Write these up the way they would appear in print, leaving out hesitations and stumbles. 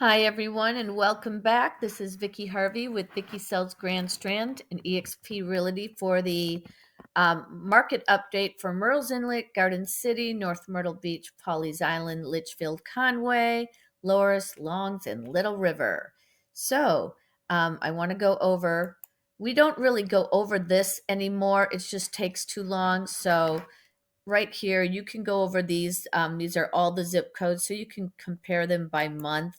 Hi, everyone, and welcome back. This is Vicki Harvey with 𝒂𝒊𝒄𝒌𝒊𝒔𝒕𝒓𝒂𝒏𝒅 and eXp Realty for the market update for Myrtle's Inlet, Garden City, North Myrtle Beach, Pawleys Island, Litchfield, Conway, Loris, Longs, and Little River. So I want to go over, we don't really go over this anymore. It just takes too long. So right here, you can go over these. These are all the zip codes, so you can compare them by month.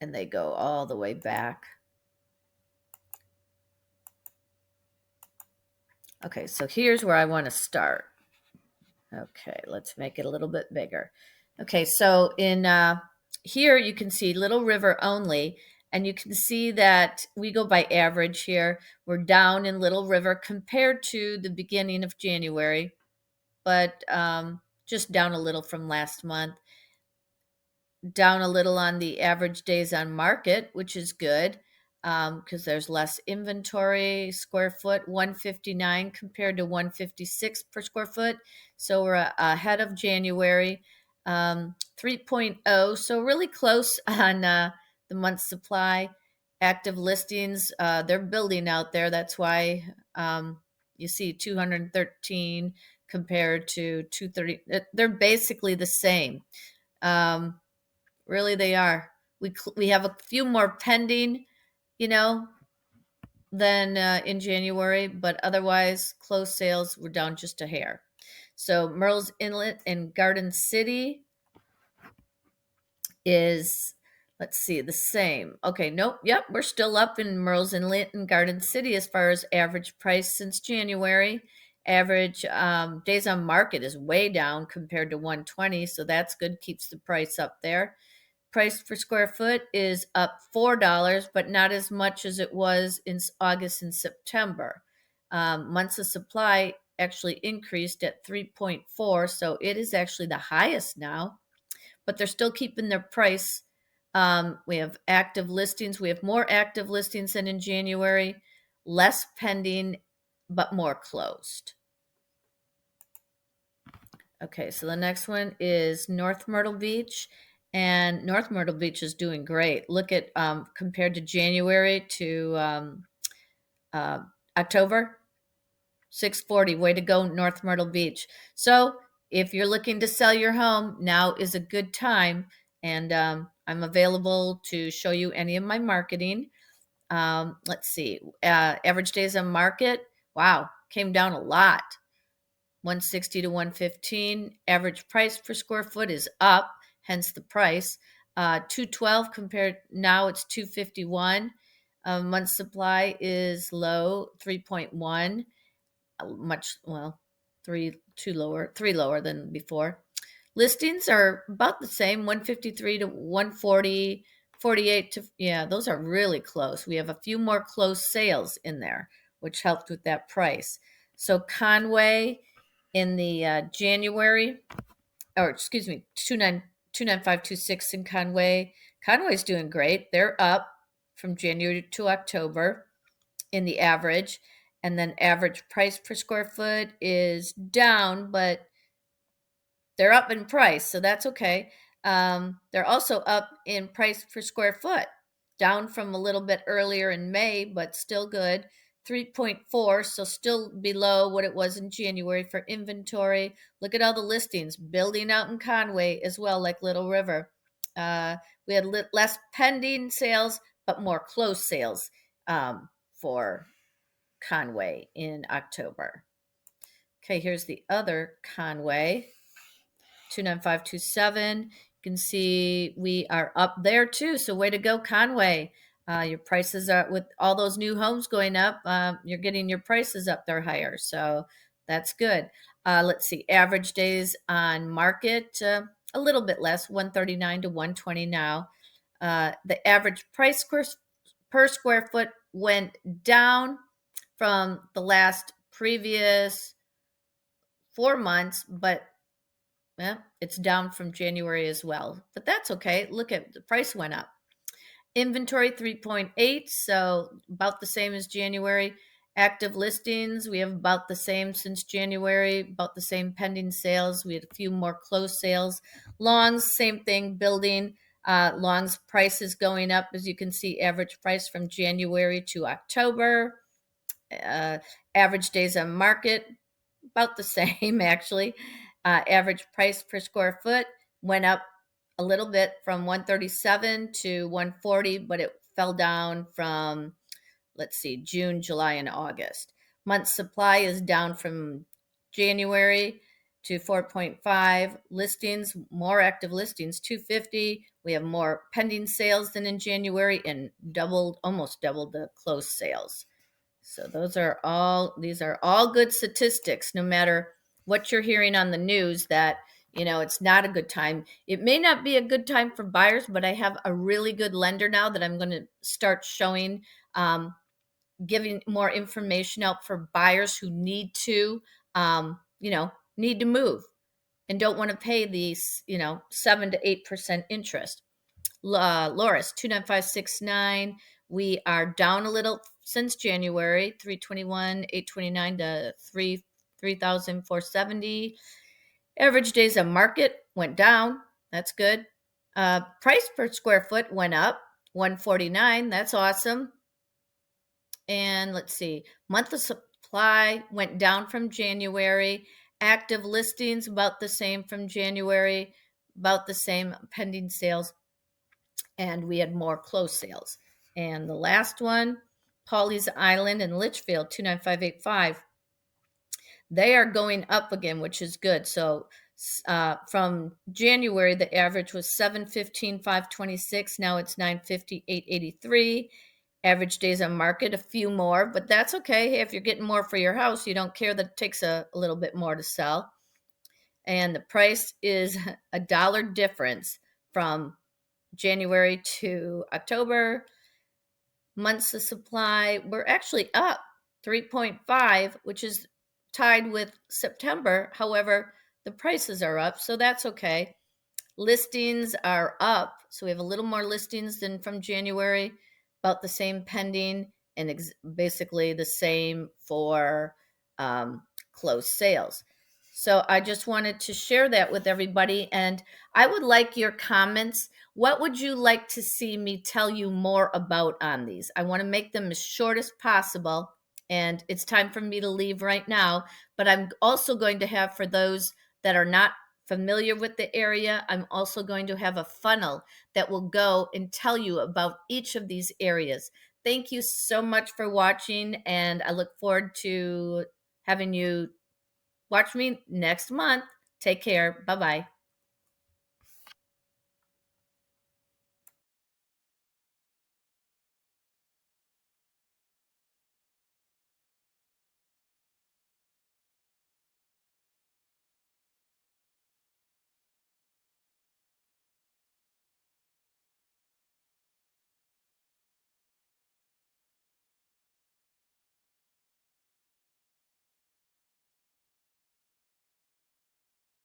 And they go all the way back. Okay, so here's where I want to start. Okay, let's make it a little bit bigger. Okay, so in here you can see Little River only, and you can see that we go by average here. We're down in Little River compared to the beginning of January, but just down a little from last month. Down a little on the average days on market, which is good because there's less inventory. Square foot 159 compared to 156 per square foot. So we're ahead of January. 3.0, so really close on the month supply. Active listings, they're building out there. That's why you see 213 compared to 230. They're basically the same. Really, they are. We have a few more pending, than in January, but otherwise, closed sales were down just a hair. So Myrtle's Inlet and Garden City is, let's see, the same. Okay, nope, yep, we're still up in Myrtle's Inlet and Garden City as far as average price since January. Average days on market is way down compared to 120, so that's good, keeps the price up there. Price per square foot is up $4, but not as much as it was in August and September. Months of supply actually increased at 3.4, so it is actually the highest now, but they're still keeping their price. We have active listings. We have more active listings than in January, less pending, but more closed. Okay, so the next one is North Myrtle Beach. And North Myrtle Beach is doing great. Look at compared to January to October, 640. Way to go, North Myrtle Beach. So if you're looking to sell your home, now is a good time. And I'm available to show you any of my marketing. Let's see. Average days on market. Wow, came down a lot. 160 to 115. Average price per square foot is up, hence the price. 212 compared, now it's 251. Month supply is low, 3.1. Three lower than before. Listings are about the same, 153 to 140, 48 to, yeah, those are really close. We have a few more closed sales in there, which helped with that price. So Conway in the January, or excuse me, 29526 in Conway. Conway's doing great. They're up from January to October in the average. And then average price per square foot is down, but they're up in price, so that's okay. They're also up in price per square foot, down from a little bit earlier in May, but still good. 3.4, so still below what it was in January for inventory. Look at all the listings building out in Conway as well, like Little River. We had less pending sales, but more closed sales for Conway in October. Okay, here's the other Conway, 29527. You can see we are up there too. So way to go, Conway. Your prices are, with all those new homes going up, you're getting your prices up there higher. So that's good. Let's see, average days on market, a little bit less, 139 to 120 now. The average price per square foot went down from the last previous 4 months, but it's down from January as well. But that's okay. Look at the price went up. Inventory 3.8, so about the same as January. Active listings, we have about the same since January, about the same pending sales. We had a few more closed sales. Longs, same thing, building. Longs price is going up, as you can see, average price from January to October. Average days on market, about the same actually. Average price per square foot went up a little bit from 137 to 140, but it fell down from, let's see, June, July, and August. Month supply is down from January to 4.5. Listings, more active listings, 250. We have more pending sales than in January and almost doubled the closed sales. So these are all good statistics, no matter what you're hearing on the news that, it's not a good time. It may not be a good time for buyers, but I have a really good lender now that I'm going to start showing, giving more information out for buyers who need to, need to move and don't want to pay these, 7 to 8% interest. Loris, 29569. We are down a little since January, 321, 829 to 3,470. Average days on market went down. That's good. Price per square foot went up, 149. That's awesome. And let's see, month of supply went down from January. Active listings about the same from January, about the same pending sales, and we had more closed sales. And the last one, Pawleys Island and Litchfield, 29585. They are going up again, which is good. So from January, the average was 715,526. Now it's 950,883. Average days on market, a few more, but that's okay. Hey, if you're getting more for your house, you don't care that it takes a little bit more to sell. And the price is $1 difference from January to October. Months of supply, we're actually up 3.5, which is tied with September. However, the prices are up, so that's okay. Listings are up, so we have a little more listings than from January, about the same pending, and basically the same for closed sales. So I just wanted to share that with everybody, and I would like your comments. What would you like to see me tell you more about on these? I want to make them as short as possible, and it's time for me to leave right now, but I'm also going to have, for those that are not familiar with the area, I'm also going to have a funnel that will go and tell you about each of these areas. Thank you so much for watching, and I look forward to having you watch me next month. Take care. Bye-bye.